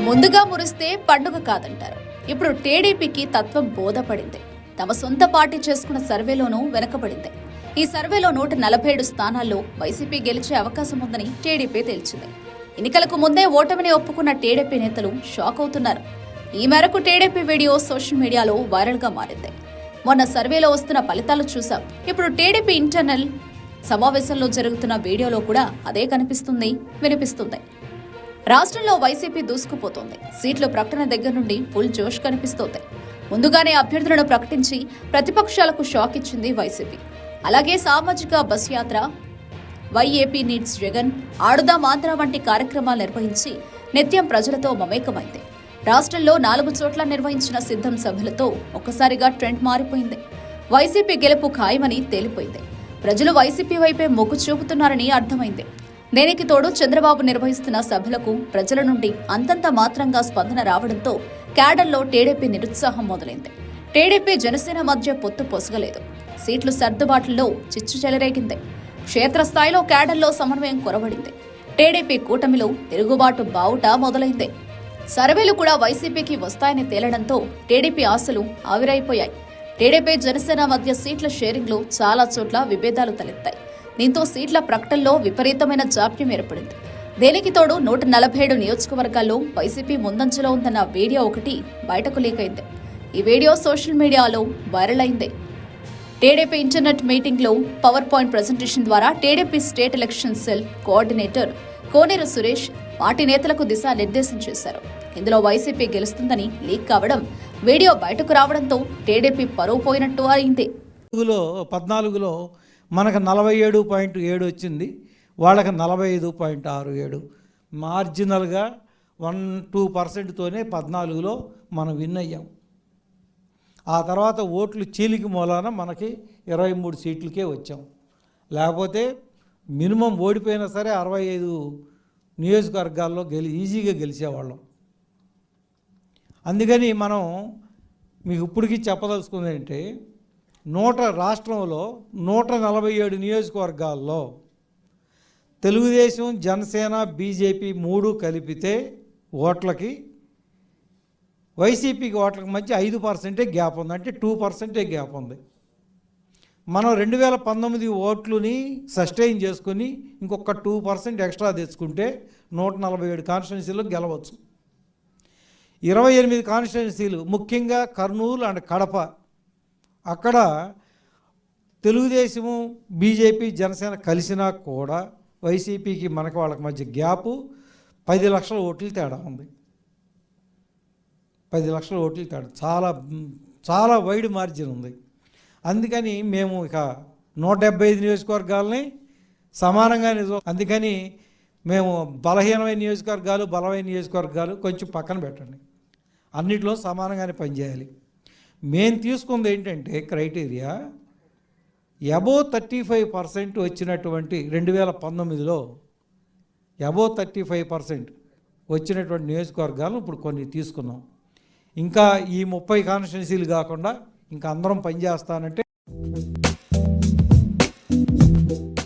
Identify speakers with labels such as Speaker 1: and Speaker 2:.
Speaker 1: ముందుగా మురిస్తే పండుగ కాదంటారు. ఇప్పుడు టీడీపీకి తత్వం బోధపడింది. తమ సొంత పార్టీ చేసుకున్న సర్వేలోనూ వెనకబడింది. ఈ సర్వేలో 147 స్థానాల్లో వైసీపీ గెలిచే అవకాశం ఉందని టీడీపీ తేల్చింది. ఎన్నికలకు ముందే ఓటమిని ఒప్పుకున్న టీడీపీ నేతలు షాక్ అవుతున్నారు. ఈ మేరకు టీడీపీ వీడియో సోషల్ మీడియాలో వైరల్ గా మారింది. మొన్న సర్వేలో వస్తున్న ఫలితాలు చూసాం. ఇప్పుడు టీడీపీ ఇంటర్నల్ సమావేశంలో జరుగుతున్న వీడియోలో కూడా అదే కనిపిస్తుంది, వినిపిస్తుంది. రాష్ట్రంలో వైసీపీ దూసుకుపోతోంది. సీట్ల ప్రకటన దగ్గర నుండి ఫుల్ జోష్ కనిపిస్తోంది. ముందుగానే అభ్యర్థులను ప్రకటించి ప్రతిపక్షాలకు షాక్ ఇచ్చింది వైసీపీ. అలాగే సామాజిక బస్ యాత్ర, వైఏపీ నీడ్స్ జగన్, ఆడుదాం ఆంధ్ర వంటి కార్యక్రమాలు నిర్వహించి నిత్యం ప్రజలతో మమేకమైంది. రాష్ట్రంలో 4 చోట్ల నిర్వహించిన సిద్ధం సభలతో ఒక్కసారిగా ట్రెండ్ మారిపోయింది. వైసీపీ గెలుపు ఖాయమని తేలిపోయింది. ప్రజలు వైసీపీ వైపే మొగ్గు చూపుతున్నారని అర్థమైంది. దీనికి తోడు చంద్రబాబు నిర్వహిస్తున్న సభలకు ప్రజల నుండి అంతంత మాత్రంగా స్పందన రావడంతో క్యాడర్లో టీడీపీ నిరుత్సాహం మొదలైంది. టీడీపీ జనసేన మధ్య పొత్తు పొసగలేదు. సీట్లు సర్దుబాట్లలో చిచ్చు చెలరేగింది. క్షేత్రస్థాయిలో క్యాడర్లో సమన్వయం కొరవడింది. టీడీపీ కూటమిలో తిరుగుబాటు బావుట మొదలైంది. సర్వేలు కూడా వైసీపీకి వస్తాయని తేలడంతో టీడీపీ ఆశలు ఆవిరైపోయాయి. టీడీపీ జనసేన మధ్య సీట్ల షేరింగ్లో చాలా చోట్ల విభేదాలు తలెత్తాయి. దీంతో సీట్ల ప్రకటనలో విపరీతమైన జాప్యం ఏర్పడింది. దీనికి తోడు 147 నియోజకవర్గాల్లో వైసీపీ ముందంజలో ఉందన్న వీడియో ఒకటి బయటకు లీక్ అయింది. ఈ వీడియో సోషల్ మీడియాలో వైరల్ అయింది. టీడీపీ ఇంటర్నెట్ మీటింగ్లో పవర్ పాయింట్ ప్రెజెంటేషన్ ద్వారా TDP state election cell coordinator Koneru Suresh party నేతలకు దిశానిర్దేశం చేశారు. ఇందులో వైసీపీ గెలుస్తుందని లీక్ కావడం, వీడియో బయటకు రావడంతో టీడీపీ పరువు పోయినట్టు అయింది.
Speaker 2: 14లో మనకు 47.7 వచ్చింది, వాళ్ళకి 45.67. మార్జినల్గా 1-2%తోనే 14లో మనం విన్ అయ్యాం. ఆ తర్వాత ఓట్లు చీలికి మూలాన మనకి 23 సీట్లకే వచ్చాం. లేకపోతే మినిమం ఓడిపోయినా సరే 65 నియోజకవర్గాల్లో ఈజీగా గెలిచేవాళ్ళం. అందుకని మనం మీకు ఇప్పటికీ చెప్పదలుచుకుంది ఏంటంటే, రాష్ట్రంలో 147 నియోజకవర్గాల్లో తెలుగుదేశం, జనసేన, బీజేపీ 3 కలిపితే ఓట్లకి వైసీపీకి ఓట్లకి మధ్య 5% గ్యాప్ ఉంది. అంటే 2% గ్యాప్ ఉంది. మనం 2019 ఓట్లని సస్టైన్ చేసుకుని ఇంకొక 2% ఎక్స్ట్రా తెచ్చుకుంటే 147 కాన్స్టిట్యున్సీలు గెలవచ్చు. 28 కాన్స్టిట్యున్సీలు, ముఖ్యంగా కర్నూలు అండ్ కడప, అక్కడ తెలుగుదేశము, బీజేపీ, జనసేన కలిసినా కూడా వైసీపీకి మనకు వాళ్ళకి మధ్య గ్యాపు 10 లక్షల ఓట్లు తేడా ఉంది. 10 లక్షల ఓట్లు తేడా, చాలా చాలా వైడ్ మార్జిన్ ఉంది. అందుకని మేము ఇక 175 నియోజకవర్గాలని సమానంగా అందుకని మేము బలహీనమైన నియోజకవర్గాలు, బలమైన నియోజకవర్గాలు కొంచెం పక్కన పెట్టండి, అన్నిట్లో సమానంగానే పనిచేయాలి. మేము తీసుకుంది ఏంటంటే క్రైటీరియా, అబోవ్ 35% వచ్చినటువంటి 2019లో అబోవ్ 35% వచ్చినటువంటి నియోజకవర్గాలను ఇప్పుడు కొన్ని తీసుకున్నాం. ఇంకా ఈ 30 కాన్స్టిట్యున్సీలు కాకుండా ఇంకా అందరం పనిచేస్తానంటే